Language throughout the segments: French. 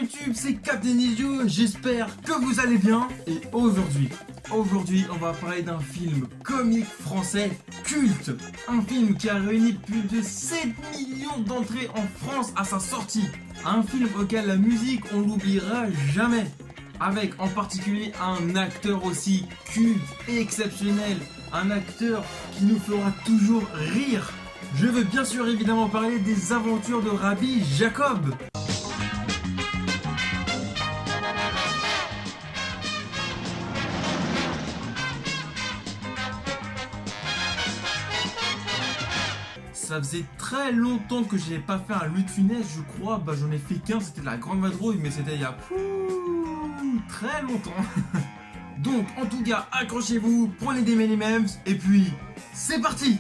YouTube, c'est Captain Idiot, j'espère que vous allez bien. Et aujourd'hui, on va parler d'un film comique français culte. Un film qui a réuni plus de 7 millions d'entrées en France à sa sortie. Un film auquel la musique, on l'oubliera jamais. Avec en particulier un acteur aussi culte et exceptionnel. Un acteur qui nous fera toujours rire. Je veux bien sûr évidemment parler des aventures de Rabbi Jacob. Ça faisait très longtemps que je n'avais pas fait un Louis de Funès, je crois. J'en ai fait qu'un, c'était la Grande Vadrouille, mais c'était il y a très longtemps. Donc en tout cas, accrochez-vous, prenez des M&M's et puis c'est parti.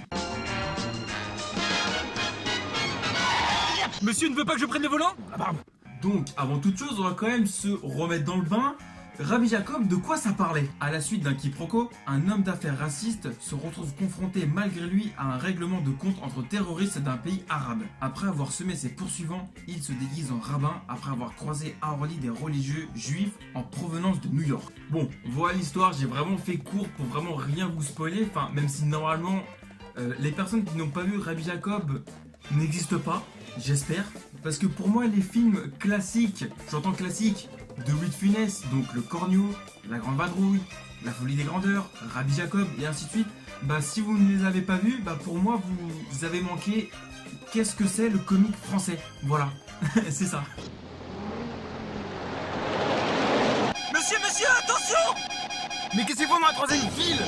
Monsieur ne veut pas que je prenne le volant? Ah pardon. Donc avant toute chose, on va quand même se remettre dans le bain. Rabbi Jacob, de quoi ça parlait? À la suite d'un quiproquo, un homme d'affaires raciste se retrouve confronté malgré lui à un règlement de compte entre terroristes d'un pays arabe. Après avoir semé ses poursuivants, il se déguise en rabbin après avoir croisé à Orly des religieux juifs en provenance de New York. Bon, voilà l'histoire, j'ai vraiment fait court pour vraiment rien vous spoiler, enfin même si normalement les personnes qui n'ont pas vu Rabbi Jacob n'existent pas, j'espère. Parce que pour moi les films classiques, j'entends classiques, de Louis de Funès, donc le Cornio, la Grande Vadrouille, la Folie des Grandeurs, Rabbi Jacob et ainsi de suite, si vous ne les avez pas vus, pour moi vous avez manqué qu'est-ce que c'est le comique français. Voilà, c'est ça. Monsieur, attention! Mais qu'est-ce qu'il faut dans la troisième file?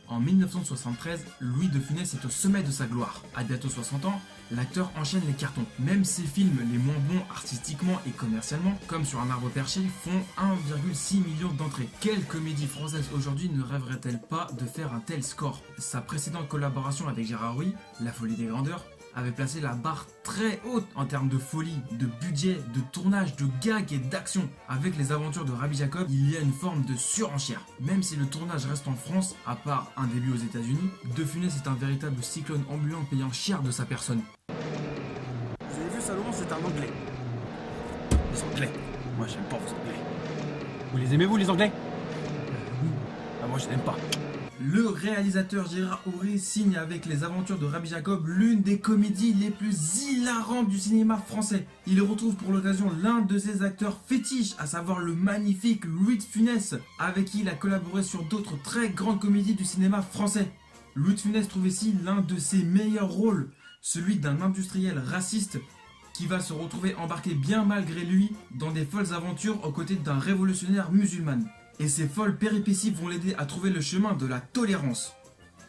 En 1973, Louis de Funès est au sommet de sa gloire. À bientôt 60 ans, l'acteur enchaîne les cartons. Même ses films les moins bons artistiquement et commercialement, comme Sur un arbre perché, font 1,6 million d'entrées. Quelle comédie française aujourd'hui ne rêverait-elle pas de faire un tel score? Sa précédente collaboration avec Gérard Rouy, La Folie des Grandeurs, avait placé la barre très haute en termes de folie, de budget, de tournage, de gags et d'action. Avec les aventures de Rabbi Jacob, il y a une forme de surenchère. Même si le tournage reste en France, à part un début aux États-Unis, De Funès est un véritable cyclone ambulant payant cher de sa personne. Vous avez vu, Salomon, c'est un Anglais. Les Anglais. Moi, j'aime pas vos Anglais. Vous les aimez, vous, les Anglais? Oui. Ah, moi, je n'aime pas. Le réalisateur Gérard Rouy signe avec les aventures de Rabbi Jacob l'une des comédies les plus hilarantes du cinéma français. Il retrouve pour l'occasion l'un de ses acteurs fétiches, à savoir le magnifique Louis de Funès, avec qui il a collaboré sur d'autres très grandes comédies du cinéma français. Louis de Funès trouve ici l'un de ses meilleurs rôles, celui d'un industriel raciste qui va se retrouver embarqué bien malgré lui dans des folles aventures aux côtés d'un révolutionnaire musulman. Et ces folles péripéties vont l'aider à trouver le chemin de la tolérance.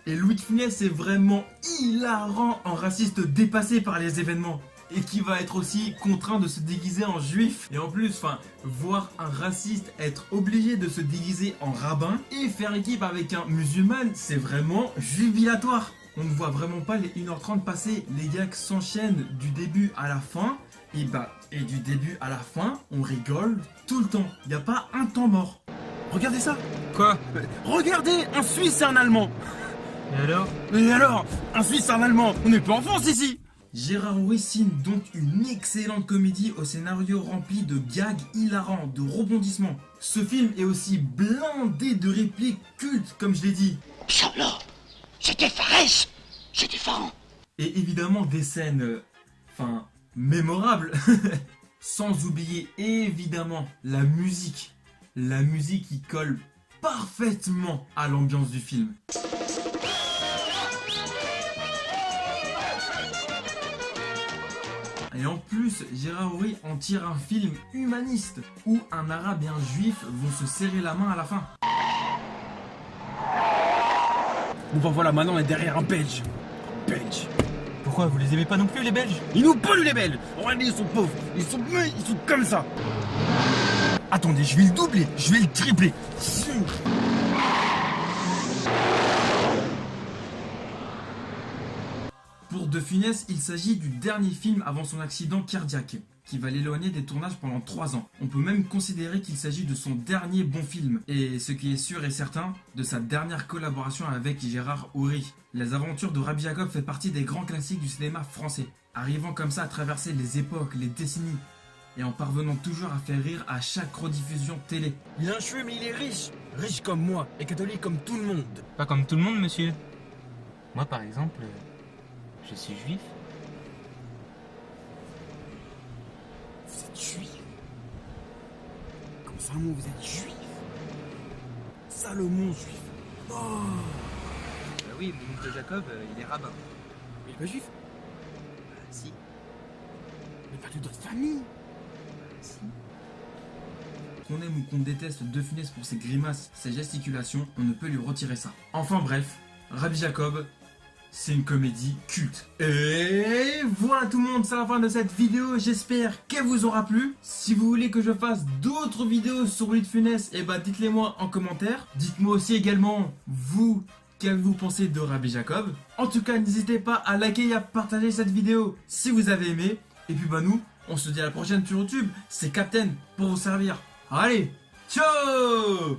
Et Louis de Funès est vraiment hilarant en raciste dépassé par les événements. Et qui va être aussi contraint de se déguiser en juif. Et en plus, voir un raciste être obligé de se déguiser en rabbin et faire équipe avec un musulman, c'est vraiment jubilatoire. On ne voit vraiment pas les 1h30 passer, les gags s'enchaînent du début à la fin. Et du début à la fin, on rigole tout le temps. Il n'y a pas un temps mort. Regardez ça. Quoi? Regardez, un Suisse et un Allemand. Et alors? Et alors? Un Suisse et un Allemand. On n'est pas en France ici. Gérard Rouy signe donc une excellente comédie au scénario rempli de gags hilarants, de rebondissements. Ce film est aussi blindé de répliques cultes, comme je l'ai dit. Charlot, c'était Fares, c'était Faran. Et évidemment des scènes, mémorables. Sans oublier évidemment la musique. La musique qui colle parfaitement à l'ambiance du film. Et en plus, Gérard Rouy en tire un film humaniste où un arabe et un juif vont se serrer la main à la fin. Bon voilà, maintenant on est derrière un Belge. Belge. Pourquoi, vous les aimez pas non plus, les Belges? Ils nous polluent les Belges. Regardez, ils sont pauvres. Ils sont comme ça. Attendez, je vais le doubler, je vais le tripler. Pour De Funès, il s'agit du dernier film avant son accident cardiaque, qui va l'éloigner des tournages pendant 3 ans. On peut même considérer qu'il s'agit de son dernier bon film, et ce qui est sûr et certain, de sa dernière collaboration avec Gérard Houry. Les aventures de Rabbi Jacob fait partie des grands classiques du cinéma français, arrivant comme ça à traverser les époques, les décennies, et en parvenant toujours à faire rire à chaque rediffusion télé. Il a un cheveu, mais il est riche. Riche comme moi, et catholique comme tout le monde. Pas comme tout le monde, monsieur. Moi, par exemple, je suis juif. Vous êtes juif? Comment ça, moi, vous êtes juif? Salomon juif. Oh! Bah oui, mon oncle Jacob, il est rabbin. Il est pas juif? Si. Mais pas de notre famille. Si. Qu'on aime ou qu'on déteste De Funès pour ses grimaces, ses gesticulations, on ne peut lui retirer ça. Enfin bref, Rabbi Jacob, c'est une comédie culte. Et voilà tout le monde, c'est la fin de cette vidéo, j'espère qu'elle vous aura plu. Si vous voulez que je fasse d'autres vidéos sur Louis de Funès, eh ben dites-les moi en commentaire. Dites-moi aussi également, vous, qu'avez-vous pensé de Rabbi Jacob. En tout cas, n'hésitez pas à liker et à partager cette vidéo si vous avez aimé. Et puis bah nous, on se dit à la prochaine sur YouTube, c'est Captain pour vous servir. Allez, ciao!